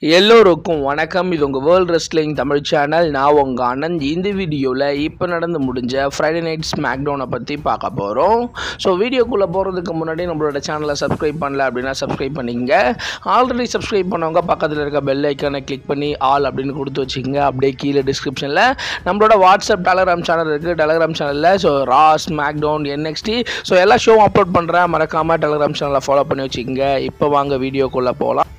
எல்லோருக்கும் வணக்கம். இது உங்கள் வேர்ல்ட் ரெஸ்லிங் தமிழ் சேனல். நான் உங்கள் ஆனந்த். இந்த வீடியோவில் இப்போ நடந்து முடிஞ்ச ஃப்ரைடே நைட் ஸ்மாக்டவுனை பற்றி பார்க்க போகிறோம். ஸோ வீடியோக்குள்ளே போகிறதுக்கு முன்னாடி நம்மளோட சேனலை சப்ஸ்கிரைப் பண்ணல அப்படின்னா சப்ஸ்கிரைப் பண்ணிக்கங்க. ஆல்ரெடி சப்ஸ்கிரைப் பண்ணவங்க பக்கத்தில் இருக்க பெல் ஐக்கானை கிளிக் பண்ணி ஆல் அப்படின்னு கொடுத்து வச்சுக்கோங்க. அப்படியே கீழே டிஸ்கிரிப்ஷனில் நம்மளோட வாட்ஸ்அப் டெலகிராம் சேனல் இருக்குது. டெலகிராம் சேனலில் ஸோ ரா, ஸ்மாக்டவுன், NXT ஸோ எல்லா ஷோவும் அப்லோட் பண்ணுறேன். மறக்காமல் டெலகிராம் சேனலை ஃபாலோ பண்ணி வச்சுக்கோங்க. இப்போ வாங்க வீடியோக்குள்ளே போகலாம்.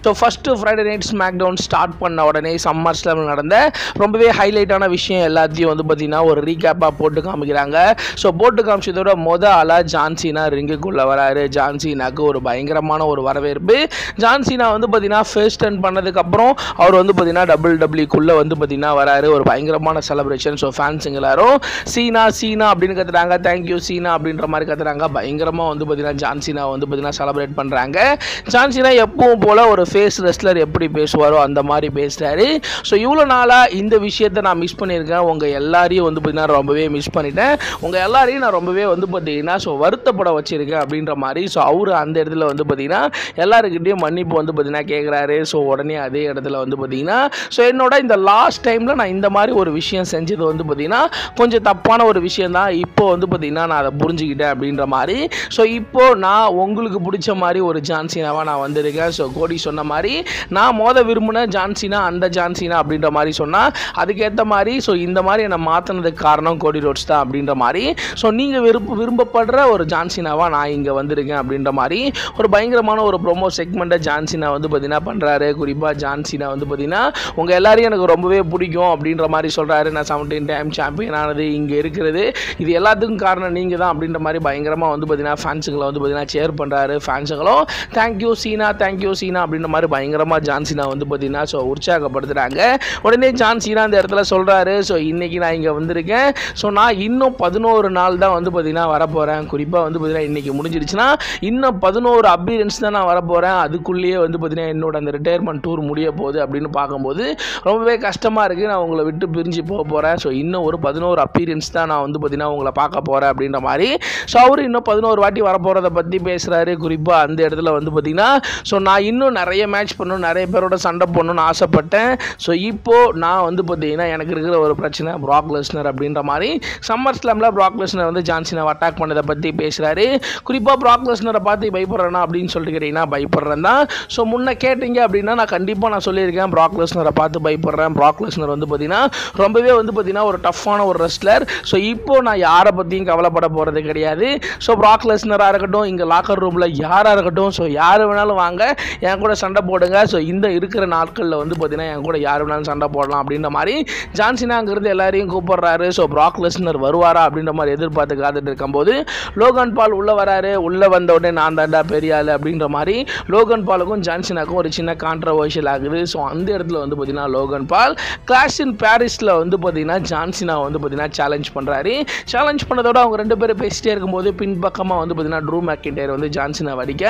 So first Friday night SmackDown start பண்ண உடனே சம்மர் ஸ்லாமில் நடந்த ரொம்பவே ஹைலைட்டான விஷயம் எல்லாத்தையும் வந்து பார்த்திங்கன்னா ஒரு ரீகேப்பாக போட்டு காமிக்கிறாங்க. ஸோ போட்டு காமிச்சதோட ஆளாக ஜான்சீனா ரிங்குக்குள்ளே வராரு. ஜான்சீனாவுக்கு ஒரு பயங்கரமான ஒரு வரவேற்பு. ஜான்சீனா வந்து பார்த்திங்கன்னா ஃபர்ஸ்ட் டர்ன் பண்ணதுக்கப்புறம் அவர் வந்து பார்த்திங்கன்னா WWE வந்து பார்த்திங்கன்னா வராரு. ஒரு பயங்கரமான செலிப்ரேஷன். ஸோ ஃபேன்ஸுங்க எல்லாரும் சீனா சீனா அப்படின்னு கத்துறாங்க. தேங்க்யூ சீனா அப்படின்ற மாதிரி கத்துறாங்க. பயங்கரமாக வந்து பார்த்திங்கன்னா ஜான்சீனா வந்து பார்த்திங்கன்னா செலிப்ரேட் பண்ணுறாங்க. ஜான்சீனா எப்பவும் போல் ஒரு ஃபேஸ் ரெஸ்லர் எப்படி பேசுவாரோ அந்த மாதிரி பேசுகிறாரு. ஸோ இவ்வளோ நாளாக இந்த விஷயத்தை நான் மிஸ் பண்ணியிருக்கேன். உங்கள் எல்லாரையும் வந்து பார்த்தீங்கன்னா ரொம்பவே மிஸ் பண்ணிட்டேன். உங்கள் எல்லாரையும் நான் ரொம்பவே வந்து பார்த்தீங்கன்னா ஸோ வருத்தப்பட வச்சுருக்கேன் அப்படின்ற மாதிரி. ஸோ அவர் அந்த இடத்துல வந்து பார்த்தீங்கன்னா எல்லாருக்கிட்டையும் மன்னிப்பு வந்து பார்த்தீங்கன்னா கேட்குறாரு. ஸோ உடனே அதே இடத்துல வந்து பார்த்தீங்கன்னா ஸோ என்னோட இந்த லாஸ்ட் டைமில் நான் இந்த மாதிரி ஒரு விஷயம் செஞ்சது வந்து பார்த்தீங்கன்னா கொஞ்சம் தப்பான ஒரு விஷயம் தான். இப்போ வந்து பார்த்தீங்கன்னா நான் அதை புரிஞ்சுக்கிட்டேன் அப்படின்ற மாதிரி. ஸோ இப்போது நான் உங்களுக்கு பிடிச்ச மாதிரி ஒரு ஜான்சீனாவாக நான் வந்திருக்கேன். ஸோ கோடி சொன்ன மாதிரி நான் விரும்பின ஜான்சீனா அந்த ஜான்சீனா அப்படின்ற மாதிரி சொன்னால் அதுக்கேற்ற மாதிரி ஸோ இந்த மாதிரி என்னை மாற்றினதுக்கு காரணம் கோடி ரோட்ஸ் தான் அப்படின்ற மாதிரி. ஸோ நீங்கள் விரும்பப்படுற ஒரு ஜான்சீனாவாக நான் இங்கே வந்திருக்கேன் அப்படின்ற மாதிரி ஒரு பயங்கரமான ஒரு ப்ரோமோ செக்மெண்ட்டை ஜான்சீனா வந்து பார்த்தீங்கன்னா பண்ணுறாரு. குறிப்பாக ஜான்சீனா வந்து பார்த்தீங்கன்னா உங்கள் எல்லாரையும் எனக்கு ரொம்பவே பிடிக்கும் அப்படின்ற மாதிரி சொல்கிறாரு. நான் 17 டைம் சாம்பியன் ஆனது இங்கே இருக்கிறது இது எல்லாத்துக்கும் காரணம் நீங்கள் தான் அப்படின்ற மாதிரி பயங்கரமாக வந்து பார்த்தீங்கன்னா ஃபேன்ஸுங்களை வந்து பார்த்தீங்கன்னா சேர் பண்ணுறாரு. ஃபேன்ஸுங்களும் தேங்க்யூ சீனா தேங்க்யூ சீனா அப்படின்ற மாதிரி பயங்கரமாக ஜான்சீனா வந்து பார்த்தீங்கன்னா ஸோ உற்சாகப்படுத்துகிறாங்க. உடனே ஜான்சீனா அந்த இடத்துல சொல்கிறாரு, ஸோ இன்றைக்கி நான் இங்கே வந்திருக்கேன். ஸோ நான் இன்னும் 11 நாள் தான் வந்து பார்த்தீங்கன்னா வரப்போகிறேன். குறிப்பாக வந்து பார்த்தீங்கன்னா இன்றைக்கி முடிஞ்சிடுச்சுன்னா இன்னும் 11 அப்பீரன்ஸ் தான் நான் வரப்போகிறேன். அதுக்குள்ளேயே வந்து பார்த்தீங்கன்னா என்னோட அந்த ரிட்டையர்மெண்ட் டூர் முடிய போகுது அப்படின்னு பார்க்கும்போது ரொம்பவே கஷ்டமாக இருக்குது. நான் உங்களை விட்டு பிரிஞ்சு போக போகிறேன். ஸோ இன்னும் ஒரு 11 அப்பீரன்ஸ் தான் நான் வந்து பார்த்தீங்கன்னா உங்களை பார்க்க போகிறேன் அப்படின்ற மாதிரி. ஸோ அவர் இன்னும் 11 வாட்டி வரப்போகிறத பற்றி பேசுகிறாரு. குறிப்பாக அந்த இடத்துல வந்து பார்த்தீங்கன்னா ஸோ நான் இன்னும் நிறைய மேட்ச் பண்ணணும், நிறைய பேரோட சண்டை போடணும்னு ஆசைப்பட்டேன். ஸோ இப்போது நான் வந்து பார்த்தீங்கன்னா எனக்கு இருக்கிற ஒரு பிரச்சனை ப்ராக் லெஸ்னர் அப்படின்ற மாதிரி சம்மர் ஸ்லாமில் ப்ராக் லெஸ்னர் வந்து ஜான்சீனாவை அட்டாக் பண்ணதை பற்றி பேசுகிறாரு. குறிப்பாக ப்ராக் லெஸ்னரை பார்த்து பயப்படுறேன்னா அப்படின்னு சொல்லிட்டு கேட்டிங்கன்னா பயப்படுறேன் தான். ஸோ முன்ன கேட்டிங்க அப்படின்னா நான் கண்டிப்பாக நான் சொல்லியிருக்கேன் ப்ராக் லெஸ்னரை பார்த்து பயப்படுறேன். ப்ராக் லெஸ்னர் வந்து பார்த்தீங்கன்னா ரொம்பவே வந்து பார்த்தீங்கன்னா ஒரு டஃப்பான ஒரு ரெஸ்லர். ஸோ இப்போது நான் யாரை பற்றியும் கவலைப்பட போகிறது கிடையாது. ஸோ ப்ராக் லெஸ்னராக இருக்கட்டும், இங்கே லாக்கர் ரூமில் யாராக இருக்கட்டும், ஸோ யார் வேணாலும் வாங்க என் கூட சண்டை போடுங்க. ஸோ இந்த இருக்கிற நாட்களில் வந்து பார்த்தீங்கன்னா என் கூட யார் வேணாலும் சண்டை போடலாம் அப்படின்ற மாதிரி ஜான்சீனா அங்கிருந்து எல்லாரையும் கூப்பிடுறாரு. ஸோ ப்ராக் லெஸ்னர் வருவாரா அப்படின்ற மாதிரி எதிர்பார்த்து காத்துட்டு இருக்கும்போது லோகன் பால் உள்ளே வராரு. உள்ளே வந்த உடனே நான் தாண்டா பெரிய ஆள் அப்படின்ற மாதிரி லோகன் பாலுக்கும் ஜான்சீனாக்கும் ஒரு சின்ன கான்ட்ரவர்ஷியல் ஆகுது. ஸோ அந்த இடத்துல வந்து பார்த்தீங்கன்னா லோகன் பால் கிளாஷ் இன் பாரிஸில் வந்து பார்த்தீங்கன்னா ஜான்சீனா வந்து பார்த்தீங்கன்னா சேலஞ்ச் பண்ணுறாரு. சேலஞ்ச் பண்ணதோட அவங்க ரெண்டு பேரும் பேசிட்டே இருக்கும்போது பின்பக்கமாக வந்து பார்த்தீங்கன்னா ட்ரூ மேக்கின்டையர் வந்து ஜான்சீனா அடிக்க,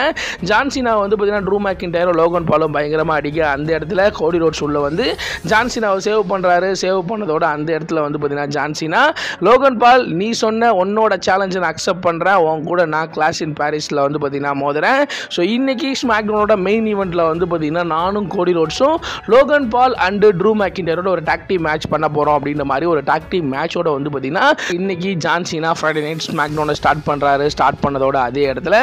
ஜான்சீனா வந்து பார்த்தீங்கன்னா ட்ரூ மேக்கின்டையர் லோகன் பாலும் பயங்கரமாக அடிக்க அந்த இடத்துல கோடி ரோட்ஸ் உள்ள வந்து ஜான்சீனாவை சேவ் பண்ணுறாரு. சேவ் பண்ணதோட அந்த இடத்துல வந்து பார்த்தீங்கன்னா ஜான்சீனா லோகன் பால் நீ சொன்ன உன்னோட சேலஞ்சை நான் அக்செப்ட் பண்ணுறேன், உன் கூட நான் கிளாஷ் இன் பாரிஸில் வந்து பார்த்தீங்கன்னா மோதுறேன். ஸோ இன்னைக்கு ஸ்மாக்டவுனோட மெயின் ஈவெண்ட்டில் வந்து பார்த்தீங்கன்னா நானும் கோடி ரோட்ஸும் லோகன் பால் அண்டு ட்ரூ மேக்கின்டையரோட ஒரு டாக் டீம் மேட்ச் பண்ண போகிறோம் அப்படின்ற மாதிரி ஒரு டாக் டீம் மேட்சோட வந்து பார்த்தீங்கன்னா இன்னைக்கு ஜான்சீனா ஃப்ரைடே நைட் ஸ்மாக்டவுனை ஸ்டார்ட் பண்ணுறாரு. ஸ்டார்ட் பண்ணதோட அதே இடத்துல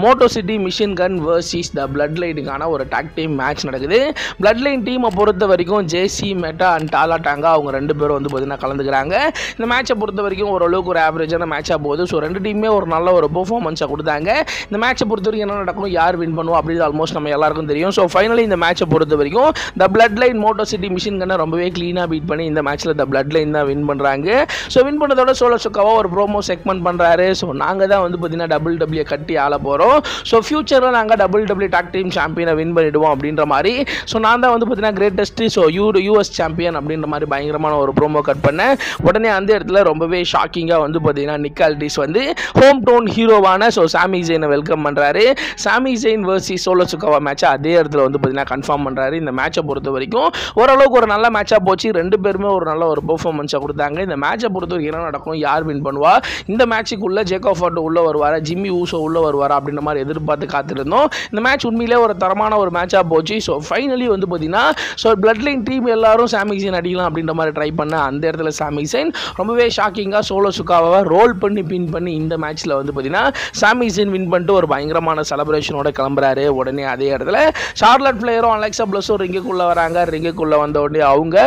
Motor City Machine Gun versus the Blood லைனுக்கான ஒரு டாக் டீம் மேட்ச் நடக்குது. பிளட் லைன் டீமை பொறுத்த வரைக்கும் ஜேசி மெட்டா அண்ட் டாலா டாங்கா அவங்க ரெண்டு பேரும் வந்து பார்த்தீங்கன்னா கலந்துக்கிறாங்க. இந்த மேட்சை பொறுத்த வரைக்கும் ஓரளவுக்கு ஒரு ஆவரேஜான மேட்சாக போகுது. ஸோ ரெண்டு டீமே ஒரு நல்ல ஒரு பெர்ஃபார்மன்ஸை கொடுத்தாங்க. இந்த மேட்சை பொறுத்த வரைக்கும் என்ன நடக்கணும், யார் வின் பண்ணுவோம் அப்படின்னு ஆல்மோஸ்ட் நம்ம எல்லாருக்கும் தெரியும். ஸோ ஃபைனலி இந்த மேட்சை பொறுத்த வரைக்கும் the bloodline Motor City Machine கன்னை ரொம்பவே க்ளீனாக பீட் பண்ணி இந்த மேட்ச்சில் த பிளட் லைன் தான் வின் பண்ணுறாங்க. ஸோ வின் பண்ணதோட சோலோ சுக்காவா ஒரு ப்ரோமோ செக்மெண்ட் பண்ணுறாரு. ஸோ நாங்கள் தான் வந்து பார்த்தீங்கன்னா WWE கட்டி ஆள போகிறோம். ஸோ ஃபியூச்சரில் நாங்கள் WWE டாக் டீம் சாம்பியனை வின் பண்ணிடுவோம் அப்படின்ற மாதிரி. ஸோ நான் தான் வந்து பார்த்தீங்கன்னா கிரேட்டஸ்ட் ஸோ யூஎஸ் சாம்பியன் அப்படின்ற மாதிரி பயங்கரமான ஒரு ப்ரோமோ கட் பண்ணேன். உடனே அந்த இடத்துல ரொம்பவே ஷாக்கிங்காக வந்து பார்த்தீங்கன்னா நிக் ஆல்டிஸ் வந்து ஹோம் டவுன் ஹீரோவான ஸோ சாமி ஜெயினை வெல்கம் பண்ணுறாரு. சாமி ஜெயின் வர்சஸ் சோலோ சிக்காவா மேட்சை அதே இடத்துல வந்து பார்த்தீங்கன்னா கன்ஃபார்ம் பண்ணுறாரு. இந்த மேட்சை பொறுத்த வரைக்கும் ஓரளவுக்கு ஒரு நல்ல மேட்சாக போச்சு. ரெண்டு பேருமே ஒரு நல்ல ஒரு பெர்ஃபார்மன்ஸை கொடுத்தாங்க. இந்த மேட்சை பொறுத்த வரைக்கும் என்ன நடக்கும், யார் வின் பண்ணுவா, இந்த மேட்சுக்குள்ள ஜேக்கப் ஃபார்ட் உள்ள வருவாரா, ஜிம்மி ஊசோ உள்ள வருவாரா அப்படின்ற மாதிரி எதிர்பார்த்து காத்திருந்தோம். இந்த மேட்ச் உண்மையிலே ஒரு தரமான ஒரு மேட்சாக போச்சு. ஸோ ஃபைனலி வந்து பார்த்தீங்கன்னா ஸோ பிளட் லைன் டீம் எல்லாரும் சாமி ஜெயின் அடிக்கலாம் அப்படின்ற மாதிரி ட்ரை பண்ண அந்த இடத்துல சாமி ஜெயின் ரொம்பவே ஷாக்கிங்காக சோலோ சிக்காவை ரோல் பண்ணி பின் பண்ணி இந்த மேட்ச்சில் வந்து பார்த்தீங்கன்னா சாமி ஜெயின் வின் பண்ணிட்டு ஒரு பயங்கரமான செலிப்ரேஷனோட கிளம்புறாரு. உடனே அதே இடத்துல சார்லட் ஃப்ளேயரும் அலெக்சா பிளஸும் ரிங்குக்குள்ளே வராங்க. ரிங்குக்குள்ளே வந்த உடனே அவங்க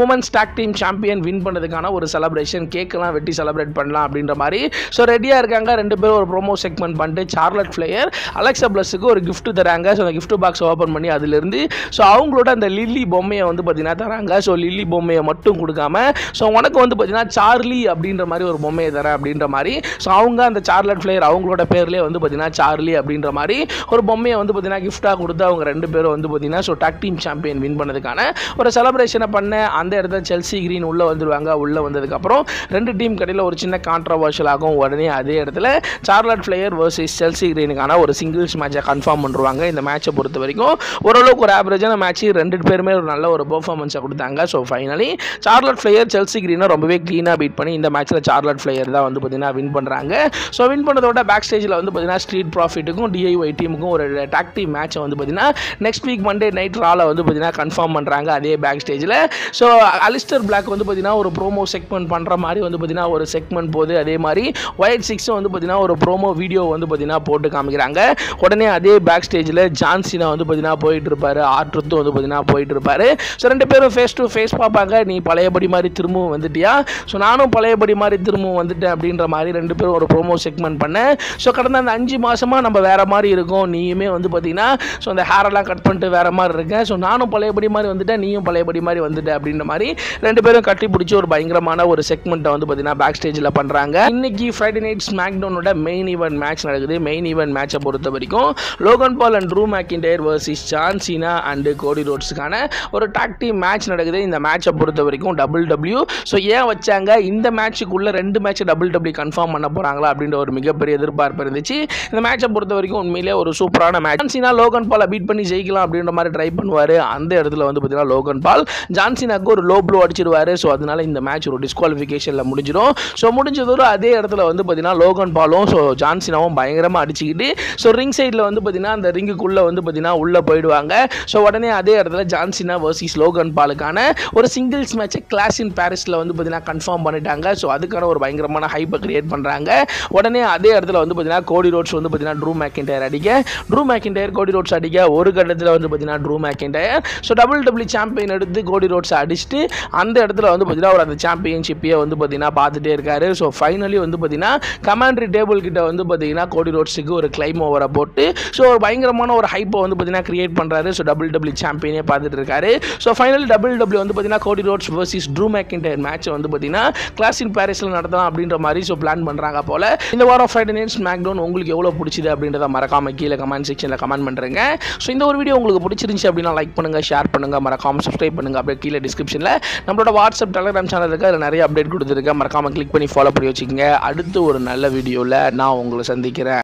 women's tag team champion win பண்ணதுக்கான ஒரு செலிப்ரேஷன் கேக்கெல்லாம் வெட்டி செலிப்ரேட் பண்ணலாம் அப்படின்ற மாதிரி ஸோ ரெடியாக இருக்காங்க. ரெண்டு பேரும் ஒரு ப்ரோமோ செக்மெண்ட் பண்ணிட்டு சார்லட் ஃப்ளேயர் அலெக்சா பிளஸுக்கு ஒரு கிஃப்ட் தராங்க. ஸோ அந்த கிஃப்ட் பாக்ஸ் ஓப்பன் பண்ணி அதிலிருந்து ஸோ அவங்களோட அந்த லில்லி பொம்மையை வந்து பார்த்தீங்கன்னா தராங்க. ஸோ லில்லி பொம்மையை மட்டும் கொடுக்காம ஸோ உனக்கு வந்து பார்த்தீங்கன்னா சார்லி அப்படின்ற மாதிரி ஒரு பொம்மையை தரேன் அப்படின்ற மாதிரி. ஸோ அவங்க அந்த சார்லட் ஃப்ளேயர் அவங்களோட பேர்லேயே வந்து பார்த்தீங்கன்னா சார்லி அப்படின்ற மாதிரி ஒரு பொம்மையை வந்து பார்த்தீங்கன்னா கிஃப்டாக கொடுத்து அவங்க ரெண்டு பேரும் வந்து பார்த்தீங்கன்னா so tag team champion win பண்ணதுக்கான ஒரு செலிப்ரேஷனை பண்ண அந்த இடத்துல செல்சி கிரீன் உள்ளே வந்துடுவாங்க. உள்ளே வந்ததுக்கப்புறம் ரெண்டு டீம் கடையில் ஒரு சின்ன கான்ட்ரவர்ஷியல் ஆகும். உடனே அதே இடத்துல சார்லட் ஃப்ளேயர் வர்சஸ் செல்சி கிரீனுக்கான ஒரு சிங்கிள்ஸ் மேட்சை கன்ஃபார்ம் பண்ணுவாங்க. இந்த மேட்சை பொறுத்த வரைக்கும் ஓரளவுக்கு ஒரு ஆவரேஜான மேட்ச், ரெண்டு பேருமே ஒரு நல்ல ஒரு பெர்ஃபார்மன்ஸை கொடுத்தாங்க. So finally Charlotte Flair Chelsea கிரீனை ரொம்பவே க்ளீனாக பீட் பண்ணி இந்த மேட்ச்சில் சார்லட் ஃப்ளேயர் தான் வந்து பார்த்தீங்கன்னா வின் பண்ணுறாங்க. ஸோ வின் பண்ணதோட பேக் ஸ்டேஜில் வந்து பார்த்தீங்கன்னா ஸ்ட்ரீட் ப்ராஃபிட்டுக்கும் டிஐஒய் டீமுக்கும் ஒரு டாக் டீம் மேட்சை வந்து பார்த்தீங்கன்னா நெக்ஸ்ட் வீக் மண்டே நைட் ரால வந்து பார்த்தீங்கன்னா கன்ஃபார்ம் பண்ணுறாங்க. அதே பேக் ஸ்டேஜில் ஸோ அலிஸ்டர் பிளாக் வந்து பார்த்தீங்கன்னா ஒரு ப்ரோமோ செக்மெண்ட் பண்ணுற மாதிரி வந்து பார்த்தீங்கன்னா ஒரு செக்மெண்ட் போகுது. அதே மாதிரி ஒயிட் சிக்ஸும் வந்து பார்த்தீங்கன்னா ஒரு ப்ரோமோ வீடியோ வந்து பார்த்தீங்கன்னா போட்டு காமிக்கிறாங்க. உடனே அதே பேக் ஸ்டேஜில் ஜான்சினா வந்து பார்த்தீங்கன்னா போயிட்டு இருப்பாரு, ஆர்ட்ருத்தும் வந்து பார்த்தீங்கன்னா போயிட்டு இருப்பாரு. ஸோ ரெண்டு பேரும் ஃபேஸ் டு ஃபேஸ் பார்ப்பாங்க. நீ பழையபடி மாதிரி திரும்பவும் வந்துட்டியா, ஸோ நானும் பழையபடி மாதிரி திரும்பவும் வந்துட்டேன் அப்படின்ற மாதிரி ரெண்டு பேரும் ஒரு ப்ரோமோ செக்மெண்ட் பண்ணேன். ஸோ கடந்த அந்த 5 மாதமாக நம்ம வேறு மாதிரி இருக்கோம், நீயுமே வந்து பார்த்தீங்கன்னா ஸோ அந்த ஹேரெல்லாம் கட் பண்ணிட்டு வேறு மாதிரி இருக்கேன், ஸோ நானும் பழையபடி மாதிரி வந்துட்டேன், நீயும் பழையபடி மாதிரி வந்துட்டேன் அப்படின்ற மாதிரி ரெண்டு பேரும் கட்டி பிடிச்சி ஒரு பயங்கரமான ஒரு செக்மெண்ட்டை வந்து பார்த்தீங்கன்னா பேக் ஸ்டேஜில் பண்ணுறாங்க. இன்னைக்கு ஃப்ரைடே நைட் ஸ்மாக்டவுனோட மெயின் ஈவென்ட் மேட்ச் நடக்குது. மெயின் ஈவென்ட் மேட்சை பொறுத்த வரைக்கும் Logan Paul and Drew McIntyre versus John Cena and Cody ரோட்ஸுக்கான ஒரு டாக் டீம் மேட்ச் நடக்குது. இந்த மேட்சை பொறுத்த வரைக்கும் டபிள்யூ ஸோ ஏன் வச்சாங்க, இந்த மேட்சுக்குள்ள ரெண்டு மேட்ச் டபிள்யூ கன்ஃபார்ம் பண்ண போகிறாங்களா அப்படின்ற ஒரு மிகப்பெரிய எதிர்பார்ப்பு இருந்துச்சு. இந்த மேட்சை பொறுத்த வரைக்கும் உண்மையிலே ஒரு சூப்பரான மேட்ச். ஜான்சினா லோகன் பாலை பீட் பண்ணி ஜெயிக்கலாம் அப்படின்ற மாதிரி ட்ரை பண்ணுவார். அந்த இடத்துல வந்து பார்த்தீங்கன்னா லோகன் பால் ஜான்சினாக்கு ஒரு லோ ப்ளோ அடிச்சிருவாரு. ஸோ அதனால இந்த மேட்ச் ஒரு டிஸ்குவாலிஃபிகேஷனில் முடிஞ்சிடும். ஸோ முடிஞ்சதோடு அதே இடத்துல வந்து பார்த்தீங்கன்னா லோகன் பாலும் ஸோ ஜான்சினாவும் பயங்கரமாக அடிச்சுக்கிட்டு ஸோ ரிங் சைடில் வந்து பார்த்தீங்கன்னா அந்த ரிங்குக்குள்ளே வந்து பார்த்தீங்கன்னா உள்ளே போயிடுவாங்க. ஸோ உடனே அதே இடத்துல ஜான்சினா வர்சஸ் லோகன் பாலுக்கான ஒரு சிங்கிள்ஸ் மேட்சை கிளாஸ் இன் பாரிஸில் வந்து பார்த்தீங்கன்னா கன்ஃபார்ம் பண்ணிட்டாங்க. ஸோ அதுக்கான ஒரு பயங்கரமான ஹைப்பை கிரியேட் பண்ணுறாங்க. உடனே அதே இடத்துல வந்து பார்த்தீங்கன்னா கோடி ரோட்ஸ் வந்து பார்த்தீங்கன்னா ட்ரூ மேக்கின்டையர் அடிக்க, ட்ரூ மேக்கின்டையர் கோடி ரோட்ஸ் அடிக்க, ஒரு கட்டத்தில் வந்து பார்த்தீங்கன்னா true McIntyre so W champion எடுத்து கோடி ரோட்ஸ் அடிச்சுட்டு அந்த இடத்துல வந்து பார்த்தீங்கன்னா ஒரு அந்த சாம்பியன்ஷிப்பையே வந்து பார்த்தீங்கன்னா பார்த்துட்டே இருக்காரு. ஸோ ஃபைனலி வந்து பார்த்தீங்கன்னா கமாண்ட்ரி டேபிள் கிட்ட வந்து பார்த்தீங்கன்னா கோடி ரோட்ஸுக்கு ஒரு கிளைம் ஓவரை போட்டு ஸோ ஒரு பயங்கரமான ஒரு ஹைப்பை வந்து பார்த்தீங்கன்னா கிரியேட் பண்ணுறாரு. ஸோ டபிள்யூ சாம்பியனே பார்த்துட்டு இருக்காரு. ஸோ ஃபைனல் டபிள்யூ வந்து பார்த்தீங்கன்னா கோடி ரோட்ஸ் வர்சஸ் ட்ரூ மேக்கின்டையர் மேட்சை வந்து பார்த்தீங்கன்னா கிளாஸ் இன் பாரிஸில் நடத்தலாம் அப்படின்ற மாதிரி ஸோ பிளான் பண்ணுறாங்க போல. இந்த வாரம் ஃப்ரைடே நைட் ஸ்மாக்டவுன் உங்களுக்கு எவ்வளோ பிடிச்சிது அப்படின்றத மறக்காம கீழே கமெண்ட் செக்ஷனில் கமெண்ட் பண்ணுறேங்க. ஸோ இந்த ஒரு வீடியோ உங்களுக்கு பிடிச்சிருந்துச்சு அப்படின்னா லைக் பண்ணுங்கள், ஷேர் பண்ணுங்கள், மறக்காம சப்ஸ்கிரைப் பண்ணுங்கள். அப்படியே கீழே டிஸ்கிரிப்ஷனில் நம்மளோட வாட்ஸ்அப் டெலிகிராம் சேனல் இருக்குது, அதில் நிறைய அப்டேட் கொடுத்துருக்கேன். மறக்காம கிளிக் பண்ணி ஃபாலோ பண்ணி வச்சுக்கோங்க. அடுத்து ஒரு நல்ல வீடியோவில் நான் உங்களை சந்திக்கிறேன்.